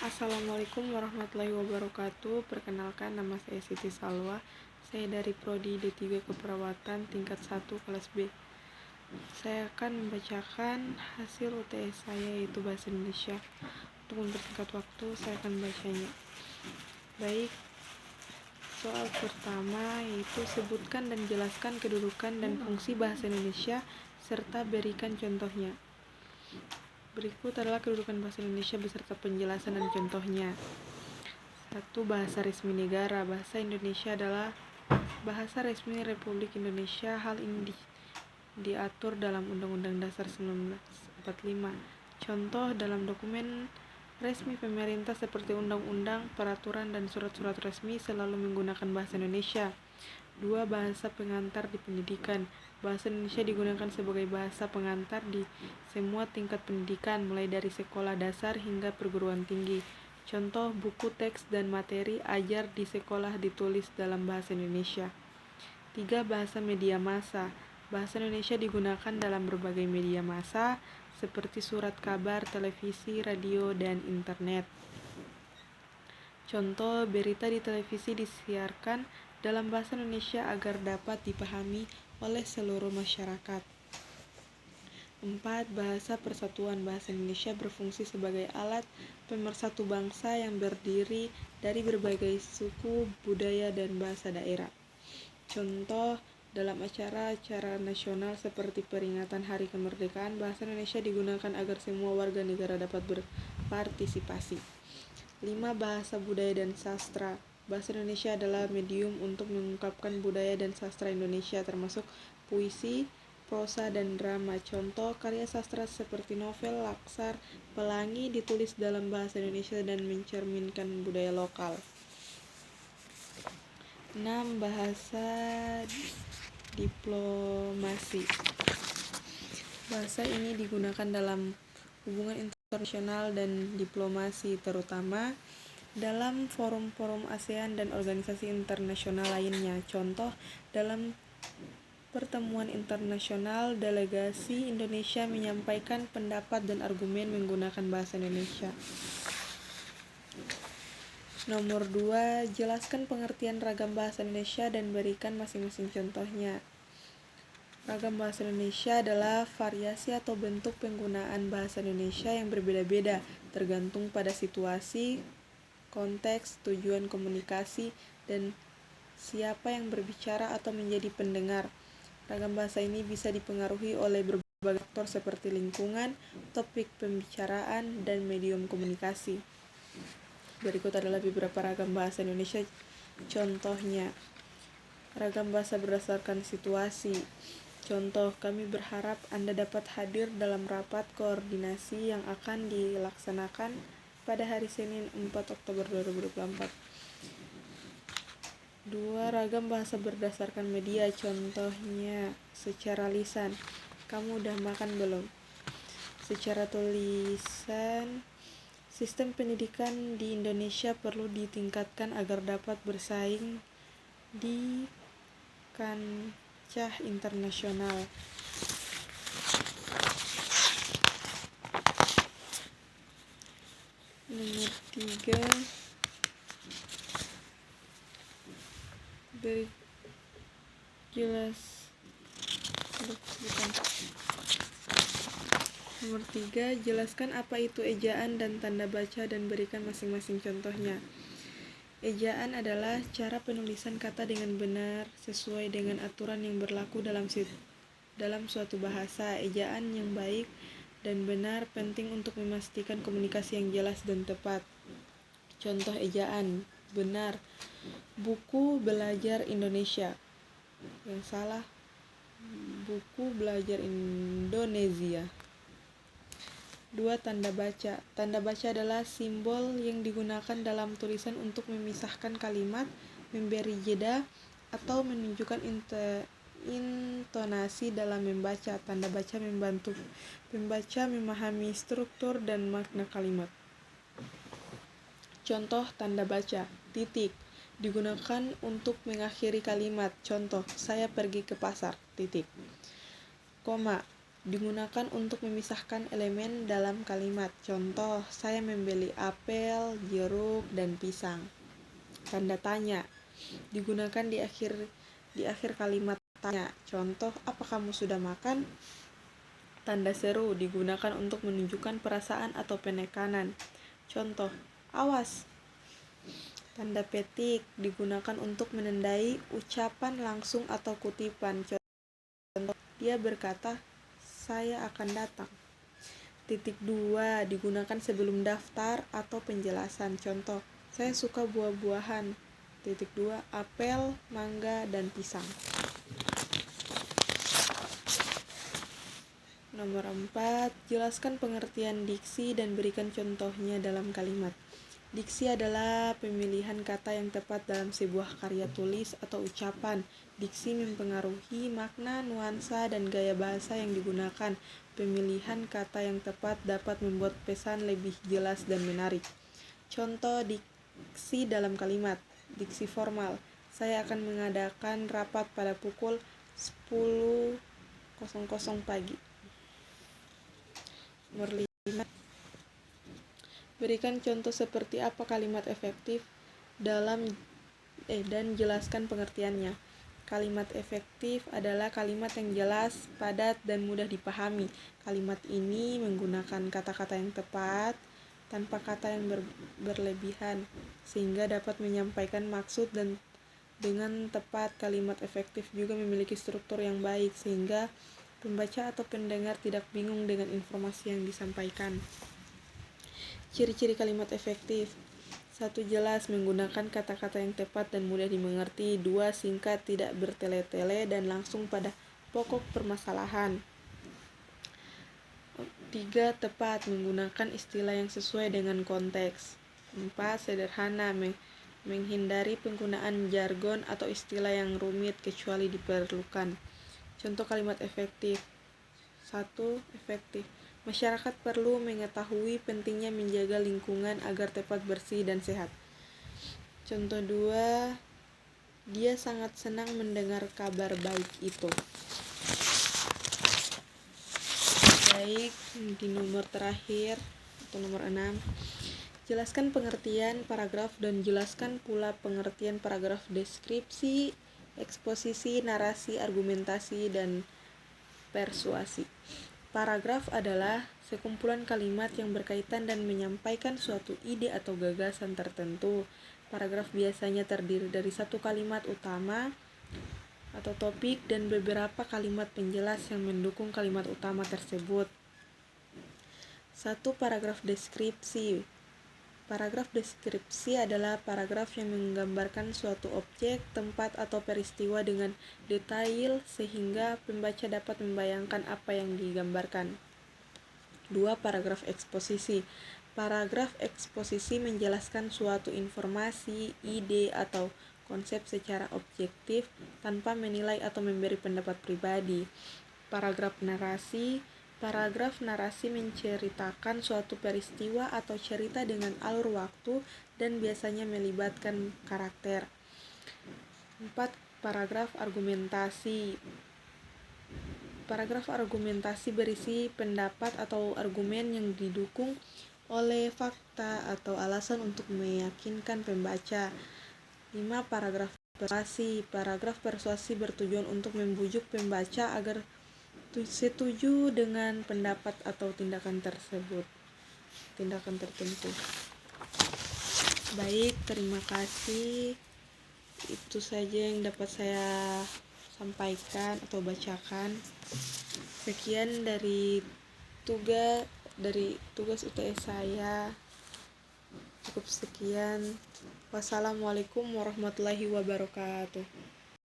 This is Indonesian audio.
Assalamualaikum warahmatullahi wabarakatuh. Perkenalkan, nama saya Siti Salwa. Saya dari Prodi D3 Keperawatan tingkat 1 kelas B. Saya akan membacakan hasil UTS saya, yaitu Bahasa Indonesia. Untuk mempersingkat waktu, saya akan membacanya. Baik, soal pertama yaitu sebutkan dan jelaskan kedudukan dan fungsi bahasa Indonesia serta berikan contohnya. Berikut adalah kedudukan bahasa Indonesia beserta penjelasan dan contohnya. 1. Bahasa resmi negara. Bahasa Indonesia adalah bahasa resmi Republik Indonesia. Hal ini diatur dalam Undang-Undang Dasar 1945. Contoh dalam dokumen resmi pemerintah seperti undang-undang, peraturan, dan surat-surat resmi selalu menggunakan bahasa Indonesia. 2. Bahasa pengantar di pendidikan. Bahasa Indonesia digunakan sebagai bahasa pengantar di semua tingkat pendidikan, mulai dari sekolah dasar hingga perguruan tinggi. Contoh, buku teks dan materi ajar di sekolah ditulis dalam bahasa Indonesia. 3. Bahasa media massa. Bahasa Indonesia digunakan dalam berbagai media massa, seperti surat kabar, televisi, radio, dan internet. Contoh, berita di televisi disiarkan dalam bahasa Indonesia agar dapat dipahami oleh seluruh masyarakat. 4. Bahasa persatuan. Bahasa Indonesia berfungsi sebagai alat pemersatu bangsa yang berdiri dari berbagai suku, budaya, dan bahasa daerah. Contoh, dalam acara-acara nasional seperti peringatan Hari Kemerdekaan, bahasa Indonesia digunakan agar semua warga negara dapat berpartisipasi. 5. Bahasa budaya dan sastra. Bahasa Indonesia adalah medium untuk mengungkapkan budaya dan sastra Indonesia, termasuk puisi, prosa, dan drama. Contoh, karya sastra seperti novel, laksar, pelangi ditulis dalam bahasa Indonesia dan mencerminkan budaya lokal. 6. Bahasa diplomasi. Bahasa ini digunakan dalam hubungan internasional dan diplomasi, terutama dalam forum-forum ASEAN dan organisasi internasional lainnya. Contoh, dalam pertemuan internasional, delegasi Indonesia menyampaikan pendapat dan argumen menggunakan bahasa Indonesia. Nomor 2, jelaskan pengertian ragam bahasa Indonesia dan berikan masing-masing contohnya. Ragam bahasa Indonesia adalah variasi atau bentuk penggunaan bahasa Indonesia yang berbeda-beda, tergantung pada situasi, konteks, tujuan komunikasi, dan siapa yang berbicara atau menjadi pendengar. Ragam bahasa ini bisa dipengaruhi oleh berbagai faktor seperti lingkungan, topik pembicaraan, dan medium komunikasi. Berikut adalah beberapa ragam bahasa Indonesia contohnya. Ragam bahasa berdasarkan situasi. Contoh, kami berharap Anda dapat hadir dalam rapat koordinasi yang akan dilaksanakan pada hari Senin 4 Oktober 2024. 2. Ragam bahasa berdasarkan media. Contohnya, secara lisan, kamu udah makan belum? Secara tulisan, sistem pendidikan di Indonesia perlu ditingkatkan agar dapat bersaing di kancah internasional. Nomor 3, Nomor 3, jelaskan apa itu ejaan dan tanda baca dan berikan masing-masing contohnya. Ejaan adalah cara penulisan kata dengan benar sesuai dengan aturan yang berlaku dalam suatu bahasa. Ejaan yang baik dan benar penting untuk memastikan komunikasi yang jelas dan tepat. Contoh ejaan benar, buku belajar Indonesia. Yang salah, buku belajar Indonesia. 2. Tanda baca. Tanda baca adalah simbol yang digunakan dalam tulisan untuk memisahkan kalimat, memberi jeda, atau menunjukkan intonasi dalam membaca. Tanda baca membantu pembaca memahami struktur dan makna kalimat. Contoh tanda baca, titik, digunakan untuk mengakhiri kalimat. Contoh, saya pergi ke pasar, titik. Koma, digunakan untuk memisahkan elemen dalam kalimat. Contoh, saya membeli apel, jeruk, dan pisang. Tanda tanya digunakan di akhir kalimat tanya. Contoh, apa kamu sudah makan? Tanda seru digunakan untuk menunjukkan perasaan atau penekanan. Contoh, awas. Tanda petik digunakan untuk menandai ucapan langsung atau kutipan. Contoh, dia berkata, saya akan datang. Titik 2 digunakan sebelum daftar atau penjelasan. Contoh, saya suka buah-buahan. Titik 2, apel, mangga, dan pisang. Nomor 4, jelaskan pengertian diksi dan berikan contohnya dalam kalimat. Diksi adalah pemilihan kata yang tepat dalam sebuah karya tulis atau ucapan. Diksi mempengaruhi makna, nuansa, dan gaya bahasa yang digunakan. Pemilihan kata yang tepat dapat membuat pesan lebih jelas dan menarik. Contoh diksi dalam kalimat. Diksi formal. Saya akan mengadakan rapat pada pukul 10.00 pagi. Nomor 5. Berikan contoh seperti apa kalimat efektif dan jelaskan pengertiannya. Kalimat efektif adalah kalimat yang jelas, padat, dan mudah dipahami. Kalimat ini menggunakan kata-kata yang tepat tanpa kata yang berlebihan, sehingga dapat menyampaikan maksud dan dengan tepat. Kalimat efektif juga memiliki struktur yang baik, sehingga pembaca atau pendengar tidak bingung dengan informasi yang disampaikan. Ciri-ciri kalimat efektif. 1. Jelas, menggunakan kata-kata yang tepat dan mudah dimengerti. 2. Singkat, tidak bertele-tele dan langsung pada pokok permasalahan. 3. Tepat, menggunakan istilah yang sesuai dengan konteks. 4. Sederhana, menghindari penggunaan jargon atau istilah yang rumit kecuali diperlukan. Contoh kalimat efektif. 1. Efektif. Masyarakat perlu mengetahui pentingnya menjaga lingkungan agar tetap bersih dan sehat. Contoh 2. Dia sangat senang mendengar kabar baik itu. Baik, di nomor terakhir atau nomor 6. Jelaskan pengertian paragraf dan jelaskan pula pengertian paragraf deskripsi, eksposisi, narasi, argumentasi, dan persuasi. Paragraf adalah sekumpulan kalimat yang berkaitan dan menyampaikan suatu ide atau gagasan tertentu. Paragraf biasanya terdiri dari satu kalimat utama atau topik dan beberapa kalimat penjelas yang mendukung kalimat utama tersebut. 1. Paragraf deskripsi. Paragraf deskripsi adalah paragraf yang menggambarkan suatu objek, tempat, atau peristiwa dengan detail sehingga pembaca dapat membayangkan apa yang digambarkan. 2. Paragraf eksposisi. Paragraf eksposisi menjelaskan suatu informasi, ide, atau konsep secara objektif tanpa menilai atau memberi pendapat pribadi. Paragraf narasi. Paragraf narasi menceritakan suatu peristiwa atau cerita dengan alur waktu dan biasanya melibatkan karakter. 4. Paragraf argumentasi. Paragraf argumentasi berisi pendapat atau argumen yang didukung oleh fakta atau alasan untuk meyakinkan pembaca. 5. Paragraf persuasi. Paragraf persuasi bertujuan untuk membujuk pembaca agar setuju dengan pendapat atau tindakan tertentu. Baik, terima kasih. Itu saja yang dapat saya sampaikan atau bacakan. Sekian dari tugas UTS saya. Cukup sekian. Wassalamualaikum warahmatullahi wabarakatuh.